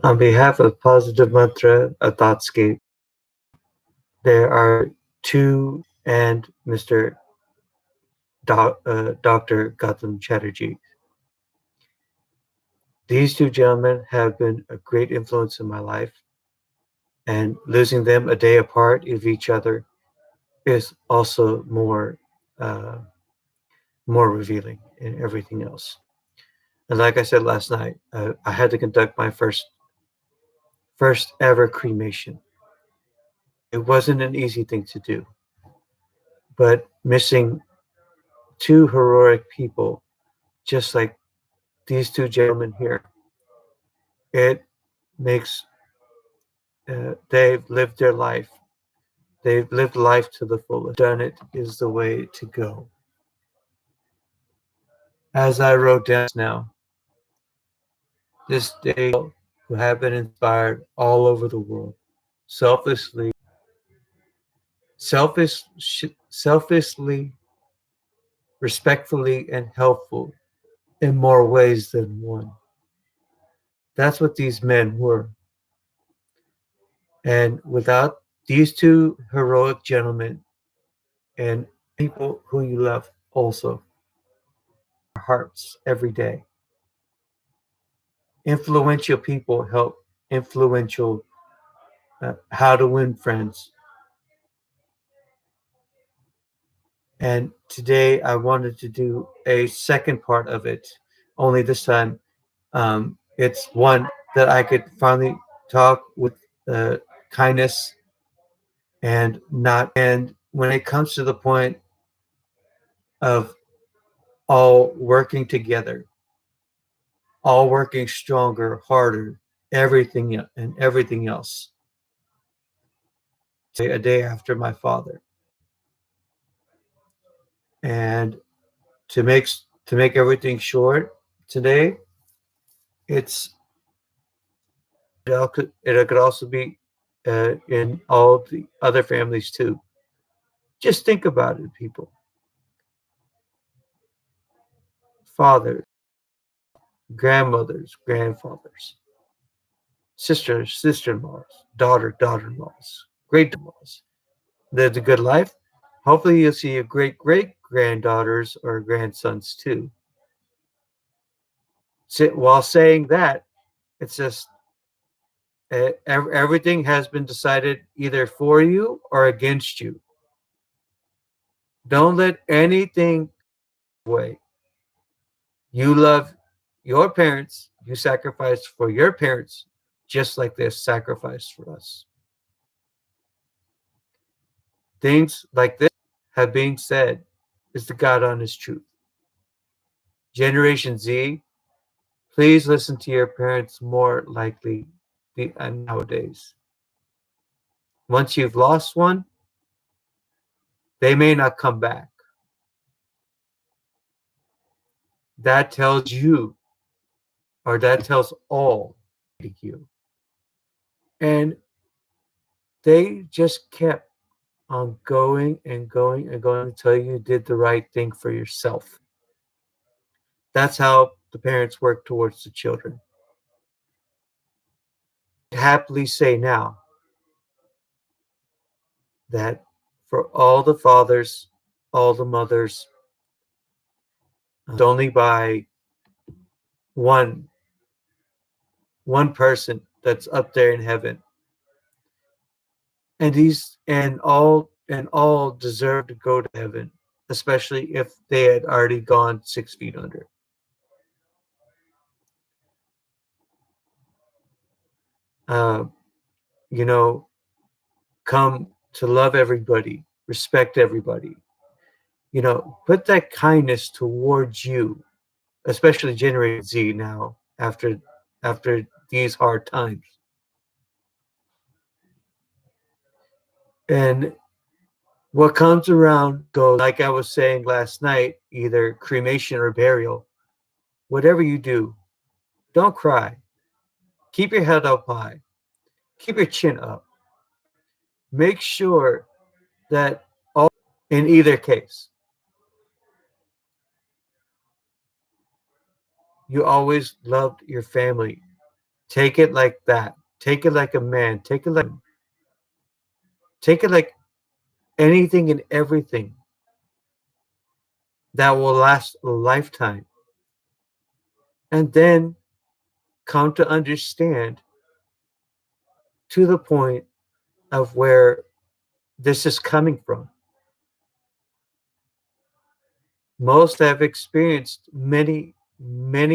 On behalf of Positive Mantra, a Thoughtscape, there are two and Mr. Dr. Gautam Chatterjee. These two gentlemen have been a great influence in my life, and losing them a day apart of each other is also uh, more revealing in everything else. And like I said last night, I had to conduct my first ever cremation. It wasn't an easy thing to do, but missing two heroic people, just like these two gentlemen here, it makes they've lived their life. They've lived life to the fullest. Done it is the way to go. As I wrote down now, this day who have been inspired all over the world, selflessly, selfish, selfishly, respectfully, and helpful in more ways than one. That's what these men were. And without these two heroic gentlemen and people who you love also, our hearts every day. Influential people help influential how to win friends. And today I wanted to do a second part of it, only this time it's one that I could finally talk with kindness and not. And when it comes to the point of all working together, all working stronger, harder, everything else. A day after my father, and to make everything short today, it's it could also be in all the other families too. Just think about it, people. Fathers, grandmothers, grandfathers, sisters, sister-in-laws, daughter-in-laws, great-in-laws. Lived a good life. Hopefully you'll see your great-great-granddaughters or grandsons too. While saying that, it's just everything has been decided either for you or against you. Don't let anything away. You love your parents. You sacrificed for your parents just like they sacrificed for us. Things like this have been said is the God honest truth. Generation Z, please listen to your parents more likely nowadays. Once you've lost one, they may not come back. That tells you, or that tells all you. And they just kept on going and going and going until you did the right thing for yourself. That's how the parents work towards the children. I happily say now that for all the fathers, all the mothers, it's only by one person that's up there in heaven. And all deserve to go to heaven, especially if they had already gone 6 feet under. You know, come to love everybody, respect everybody. You know, put that kindness towards you, especially Generation Z now after these hard times. And what comes around goes, like I was saying last night, either cremation or burial. Whatever you do, don't cry. Keep your head up high. Keep your chin up. Make sure that in either case, you always loved your family Take it like that. Take it like a man. Take it like anything and everything that will last a lifetime. And then come to understand to the point of where this is coming from. Most have experienced many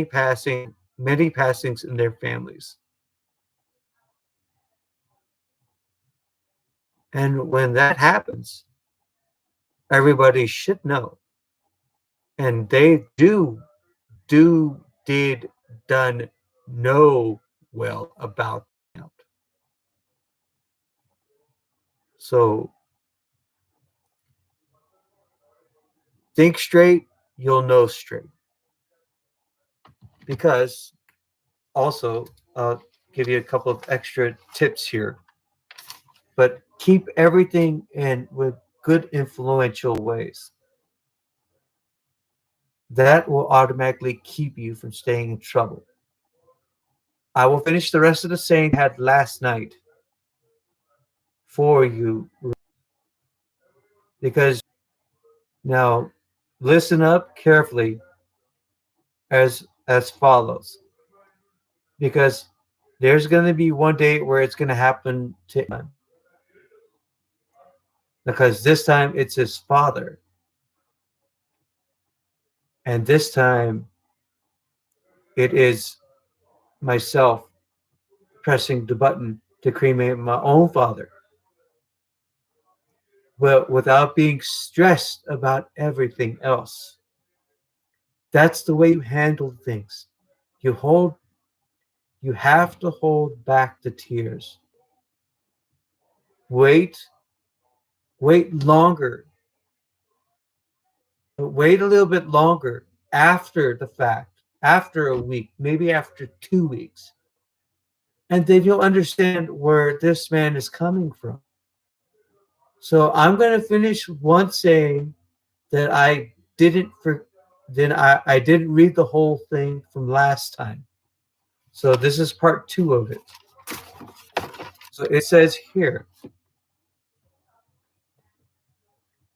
passings in their families. And when that happens, everybody should know. And they did, done, know well about that. So think straight, you'll know straight. Because also, I'll give you a couple of extra tips here, but keep everything in with good influential ways. That will automatically keep you from staying in trouble. I will finish the rest of the saying I had last night for you because now listen up carefully as follows, because there's going to be one day where it's going to happen to him, because this time it's his father, and this time it is myself pressing the button to cremate my own father, but without being stressed about everything else. That's the way you handle things. You hold you have to hold back the tears. Wait, wait longer. Wait a little bit longer after the fact, after a week, maybe after 2 weeks. And then you'll understand where this man is coming from. So I'm going to finish one saying that I didn't for then I didn't read the whole thing from last time. So this is part two of it. So it says here,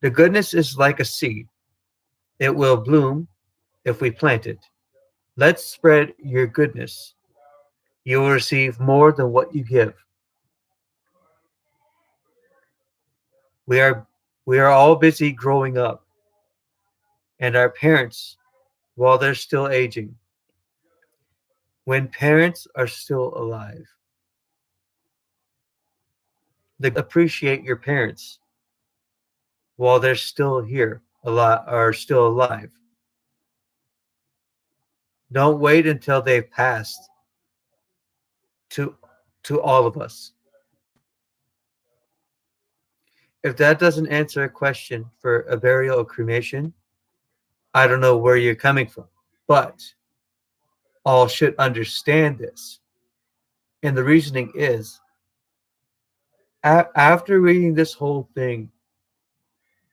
the goodness is like a seed. It will bloom if we plant it. Let's spread your goodness. You will receive more than what you give. We are we are all busy growing up, and our parents, while they're still aging, when parents are still alive, appreciate your parents while they're still here, alive, are still alive. Don't wait until they've passed to all of us. If that doesn't answer a question for a burial or cremation, I don't know where you're coming from. But all should understand this. And the reasoning is, after reading this whole thing,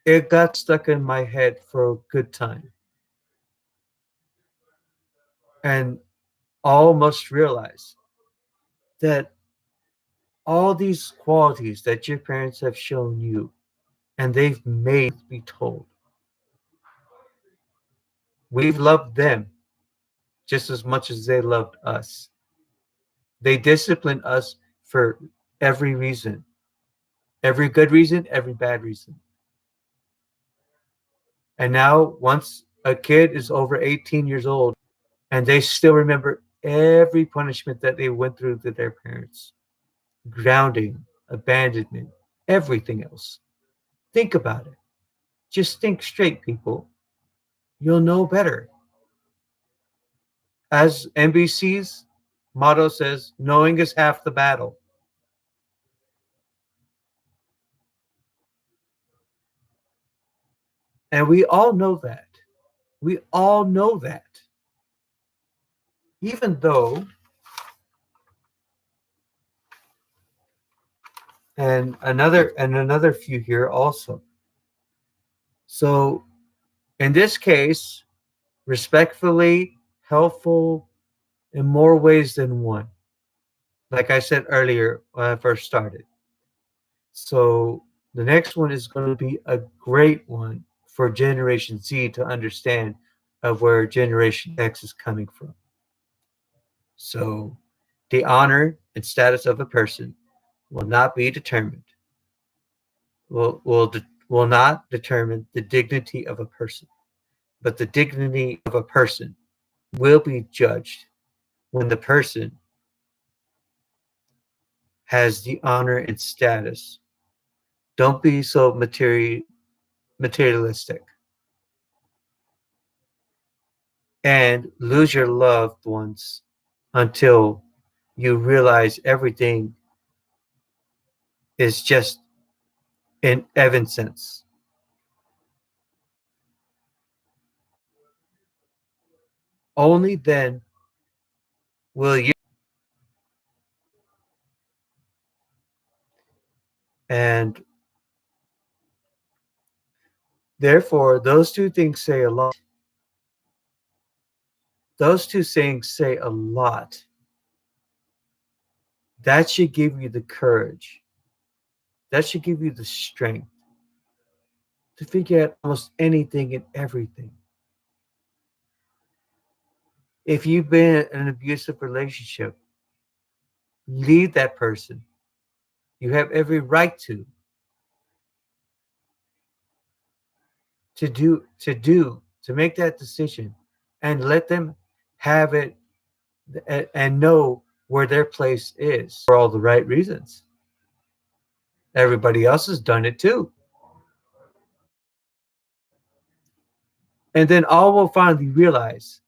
it got stuck in my head for a good time. And all must realize that all these qualities that your parents have shown you and they've made be told, we've loved them just as much as they loved us. They disciplined us for every reason, every good reason, every bad reason. And now, once a kid is over 18 years old and they still remember every punishment that they went through to their parents, grounding, abandonment, everything else. Think about it. Just think straight, people. You'll know better. As NBC's motto says, knowing is half the battle. And we all know that. We all know that. Even though, and another few here also. So in this case, respectfully, helpful in more ways than one. like I said earlier when I first started. So the next one is going to be a great one for Generation Z to understand of where Generation X is coming from. So the honor and status of a person will not be determined, will not determine the dignity of a person, but the dignity of a person will be judged when the person has the honor and status. Don't be so materialistic and lose your loved ones until you realize everything is just in evanescence. Only then will you. And therefore, those two things say a lot. Those two things say a lot. That should give you the courage. That should give you the strength to figure out almost anything and everything. If you've been in an abusive relationship, leave that person. You have every right to make that decision and let them have it and know where their place is for all the right reasons. Everybody else has done it too. And then all will finally realize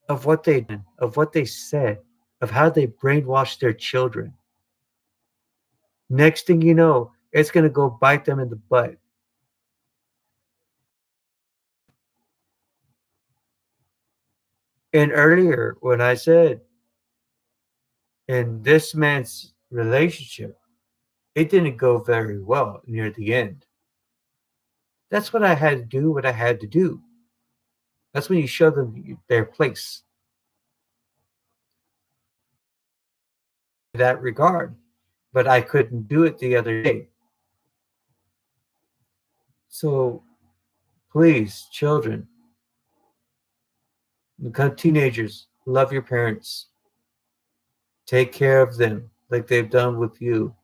of what they did, of what they said, of how they brainwashed their children. Next thing you know, it's going to go bite them in the butt. And earlier, when I said in this man's relationship, it didn't go very well near the end. That's what I had to do, what I had to do. That's when you show them their place in that regard. But I couldn't do it the other day. So please, children, become teenagers, love your parents. Take care of them like they've done with you.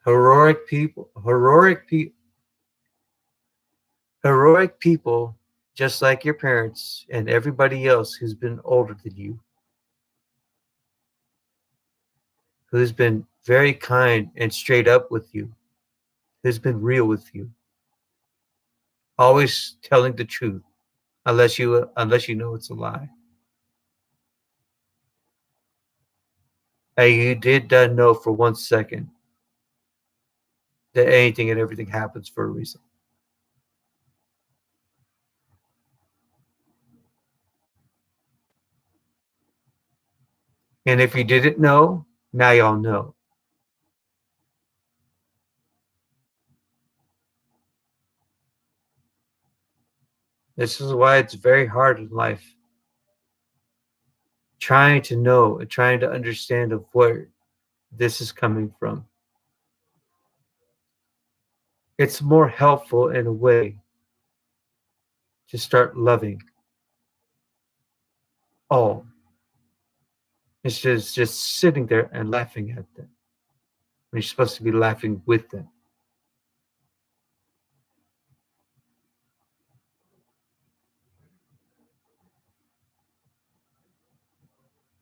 Heroic people, heroic people, just like your parents and everybody else who's been older than you, who's been very kind and straight up with you, who's been real with you, always telling the truth, unless you know it's a lie. And you did not know for 1 second that anything and everything happens for a reason. And if you didn't know, now y'all know. This is why it's very hard in life, trying to know and trying to understand of where this is coming from. It's more helpful in a way to start loving all instead of just sitting there and laughing at them when you're supposed to be laughing with them.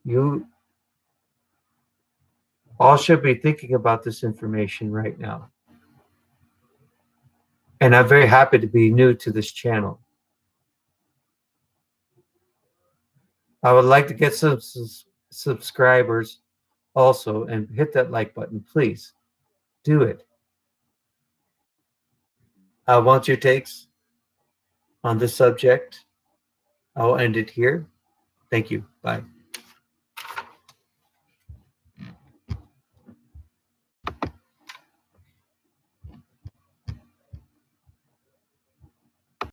You all should be thinking about this information right now. And I'm very happy to be new to this channel. I would like to get some subscribers also and hit that like button, please. Do it. I want your takes on this subject. I'll end it here. Thank you. Bye.